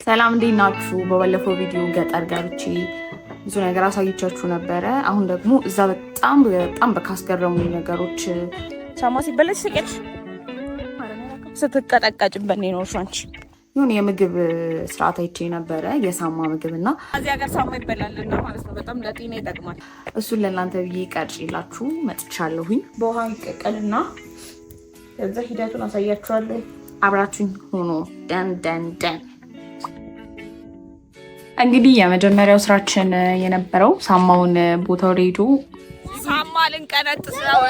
ሰላም እንዴት ናችሁ? በባለፈው ቪዲዮ ገጠር ገብቼ ብዙ ነገር አሳይቻችሁ ነበረ። አሁን ደግሞ እዛ በጣም ካስገረሙኝ ነገሮች ሳማ ሲበለሽ ስቄት ስትቀጠቀጭበት ነው ሻንቺ ይሁን የምግብ ስርዓት አይቼ ነበረ። የሳማ ምግብና እዚህ ሀገር ሳማ ይበላልና ማለት ነው። በጣም ለጤና ይጠቅማል። እሱን ለእናንተ ብዬ ቀርጬላችሁ መጥቻለሁኝ። በውሃ ይቀቀልና እዛ ሂደቱን አሳያችኋለሁ። አብራችሁኝ ሆኖ ደን እንግዲህ የመጀመሪያው ስራችን የነበረው ሳማውን ቦታው ሄዶ ሳማ ልንቀነጥስ ነው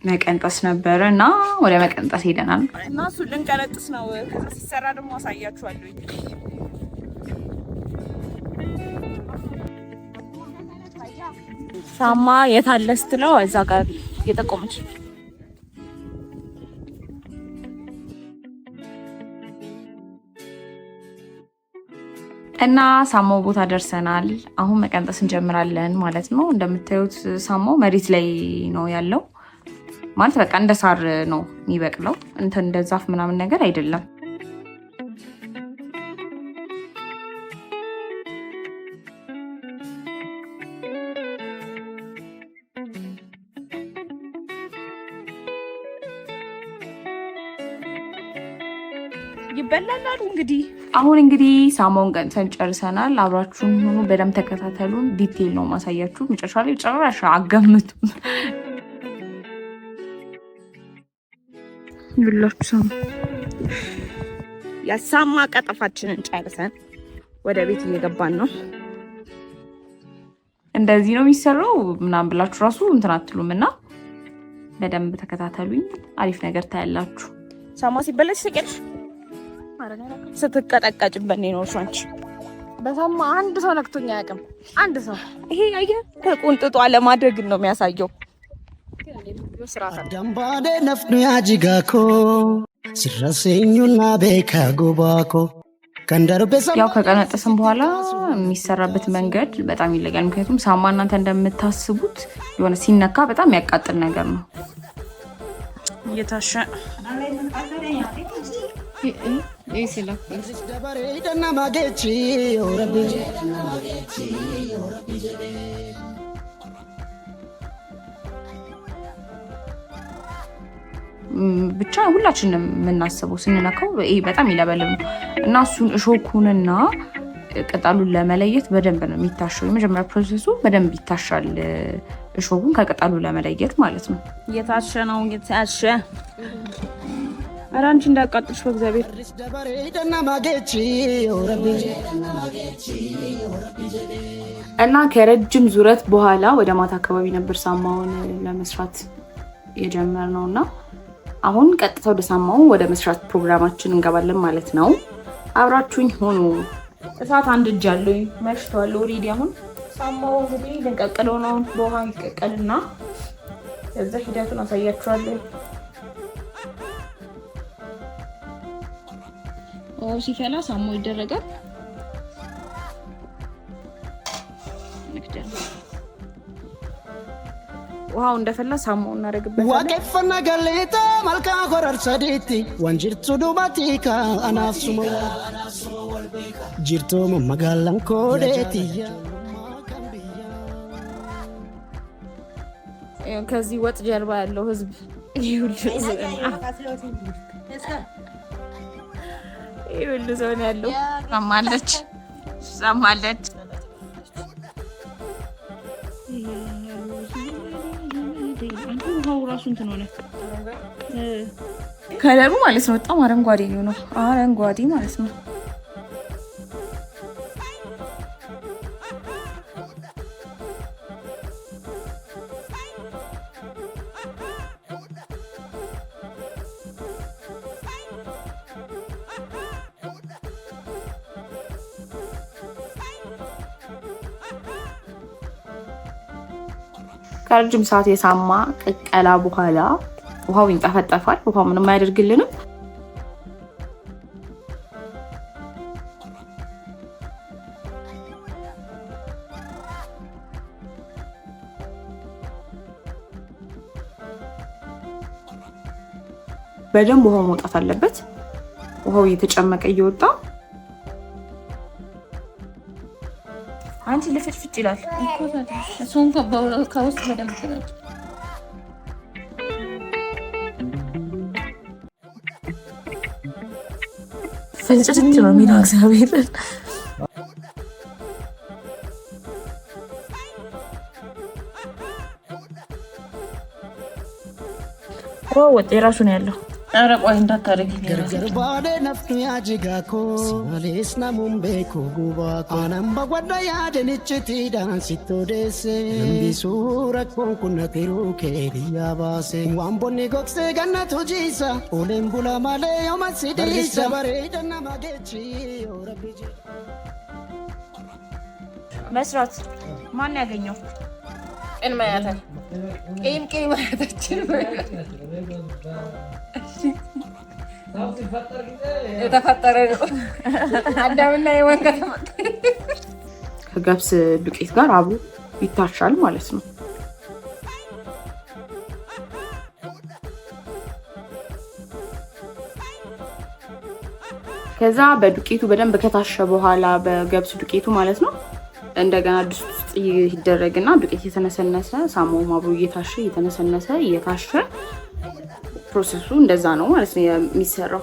መቀንጠስ ነበረ እና ወደ መቀንጠስ ሄደናል እና እሱ ልንቀነጥስ ነው። ከዛ ሲሰራ ደግሞ አሳያችኋለሁ። ሳማ የታለ ስትለው እዛ ጋር እየጠቆመች እና ሳማው ቦታ ደርሰናል። አሁን መቀንጠስ እንጀምራለን ማለት ነው። እንደምታዩት ሳማው መሬት ላይ ነው ያለው ማለት በቃ እንደ ሳር ነው የሚበቅለው፣ እንደ ዛፍ ምናምን ነገር አይደለም። ይበላላሉ። አሁን ሳማውን ቀንጥሰን ጨርሰናል። አብራችሁን ሆኑ፣ በደንብ ተከታተሉን። ዲቴል ነው ማሳያችሁ። መጨረሻ ላይ ጨራሽ አገምቱም ብላችሁ የሳማ ቀጠፋችንን ጨርሰን ወደ ቤት እየገባን ነው። እንደዚህ ነው የሚሰራው ምናምን ብላችሁ ራሱ እንትን አትሉም እና በደንብ ተከታተሉኝ። አሪፍ ነገር ታያላችሁ። ሳማ ሲበላሽ ስቄልሽ ስትቀጠቀጭበት ነው ሻንቺ። በሳማ አንድ ሰው ነክቶኛ አያውቅም። አንድ ሰው ይሄ አየህ ተቆንጥጦ አለማድረግ ነው የሚያሳየው። ደምባዴ ነፍኑ ያጂጋኮ ሲራሴኙና ቤካ ጎባኮ ያው ከቀነጠስን በኋላ የሚሰራበት መንገድ በጣም ይለያል። ምክንያቱም ሳማ እናንተ እንደምታስቡት የሆነ ሲነካ በጣም ያቃጥል ነገር ነው። እየታሸ ብቻ ሁላችንም የምናስበው ስንነካው ይሄ በጣም ይለበልብ ነው እና እሱን እሾኩንና ቅጠሉን ለመለየት በደንብ ነው የሚታሸው። የመጀመሪያ ፕሮሰሱ በደንብ ይታሻል፣ እሾኩን ከቅጠሉ ለመለየት ማለት ነው። እየታሸ ነው እየታሸ። ኧረ አንቺ እንዳያቃጥልሽ በእግዚአብሔር። እና ከረጅም ዙረት በኋላ ወደ ማታ አካባቢ ነበር ሳማውን ለመስራት የጀመርነው እና አሁን ቀጥታ ወደ ሳማው ወደ መስራት ፕሮግራማችን እንገባለን ማለት ነው። አብራችሁኝ ሆኑ። እሳት አንድ እጅ አለኝ፣ መሽቷል ኦልሬዲ። አሁን ሳማው ልንቀቅለው ነው። በውሃ ይቀቀልና እዛ ሂደቱን አሳያችኋለሁ። ሲፈላ ሳማው ይደረጋል። ውሃው እንደፈላ ሳማው እናደርግበታለን። ዋቀፈና ገለታ መልካ ኮረር ሰዲቲ ወንጅርቱ ዱባቲካ አናፍሱሞ ጅርቶ መጋላን ኮዴቲያ። ከዚህ ወጥ ጀርባ ያለው ህዝብ ይሁሉ ሰው ነው ያለው። ሳማለች ራሱ እንትን ሆነ ከለሩ ማለት ነው። በጣም አረንጓዴ ነው፣ አረንጓዴ ማለት ነው። ከረጅም ሰዓት የሳማ ቅቀላ በኋላ ውሃው ይንጠፈጠፋል። ውሃው ምንም አያደርግልንም። በደንብ ውሃው መውጣት አለበት። ውሃው እየተጨመቀ እየወጣ አንቺ ልፍጭፍጭ ይላል እሱን ከውስጥ በደንብ ትላለች። ፍንጭት ነው የሚለው እግዚአብሔር። ወጥ የራሱ ነው ያለው። ኧረ ቆይ እንዳታደርጊ ገርገር ባለ ነፍቱ ያጅጋኮ ማሌስ ናሙን ቤኮ ጉባኮ አናምባ ጓዳ ያደንችቲ ዳንሲቶ ደሴ እንቢሱ ረኮን ኩነቴሩ ኬሪያ ባሴ ዋንቦኒ ጎክሴ ገነቱ ጂሳ ኦሌን ቡላ ማሌ ዮመሲዲሳ በሬደና ማጌቺ ኦረቢጂ መስራት ማን ያገኘው? ቅን ማያታል ቅን ማያታችን የተፈጠረ ነው። አዳምና የወን ከገብስ ዱቄት ጋር አብሮ ይታሻል ማለት ነው። ከዛ በዱቄቱ በደንብ ከታሸ በኋላ በገብስ ዱቄቱ ማለት ነው እንደገና ድስት ውስጥ ይደረግና ዱቄት የተነሰነሰ ሳሙም አብሮ እየታሸ የተነሰነሰ እየታሸ ፕሮሰሱ እንደዛ ነው ማለት ነው የሚሰራው።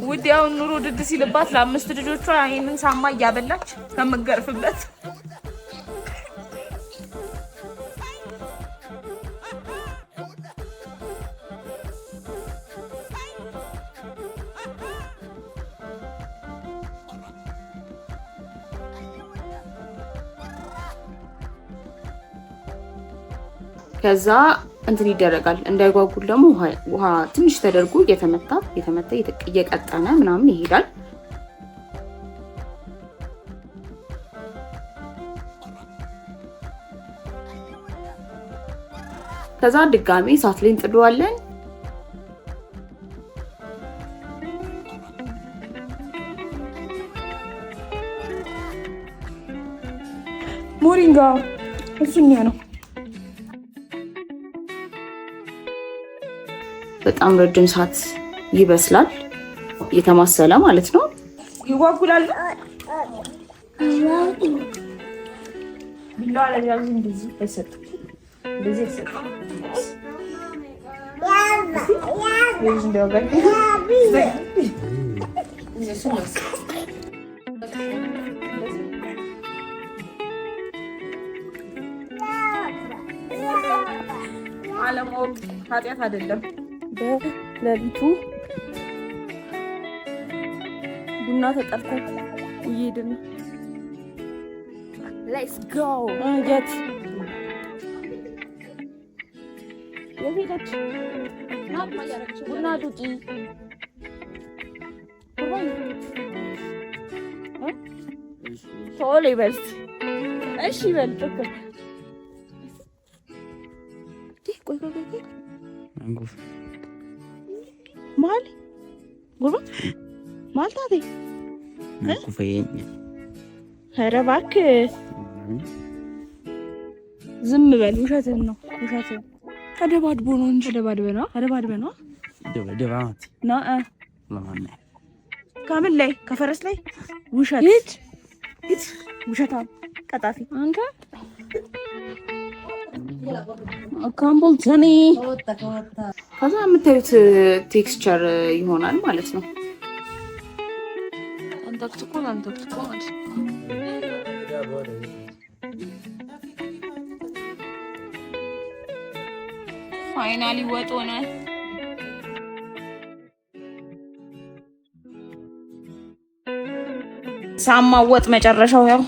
ውድ ያው ኑሮ ድድ ሲልባት ለአምስት ልጆቿ ይሄንን ሳማ እያበላች ከምትገርፍበት ከዛ እንትን ይደረጋል እንዳይጓጉል ደግሞ ውሃ ትንሽ ተደርጎ እየተመታ እየቀጠነ ምናምን ይሄዳል። ከዛ ድጋሜ እሳት ላይ እንጥደዋለን። ሞሪንጋ እሱኛ ነው። በጣም ረጅም ሰዓት ይበስላል እየተማሰለ ማለት ነው። ይጓጉላል። ቢላዋ ላይ ያዙ እንደዚህ አይሰጥ እንደዚህ አይሰጥ አለማወቅ ኃጢአት አይደለም። በሌሊቱ ቡና ተጠርተን እየሄድን ነው። ሌትስ ጎ የት የሄደች ቡና ዱጪ ቶሎ ይበል እሺ ይበል ትክክል ማል ጉርባ ማልታቴ ኩፈየኝ ኧረ እባክህ ዝም በል። ውሸትን ነው ውሸትን። ተደባድቦ ነው እንጂ ተደባድበ ነው ደባማት ና ለማን ካምን ላይ ከፈረስ ላይ ውሸት ውሸታ ቀጣፊ አንተ አካምቦል ጀኒ። ከዛ የምታዩት ቴክስቸር ይሆናል ማለት ነው። አንተክትኮ ማለት ፋይናሊ ወጥ ሆነ። ሳማ ወጥ መጨረሻው ያው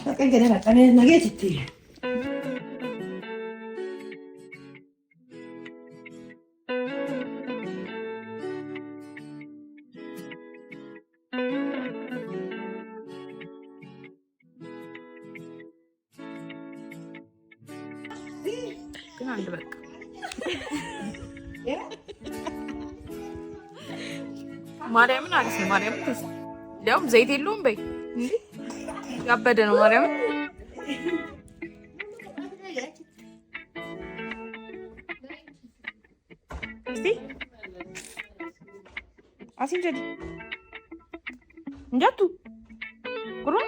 ግን አንድ በቃ ማርያምን አሪፍ ነው። ማርያምን እንዲያውም ዘይት የለውም በይ እንዴ ያበደ ነው። ማርያምን እስቲ Asin jadi. Jatuh. Kurang?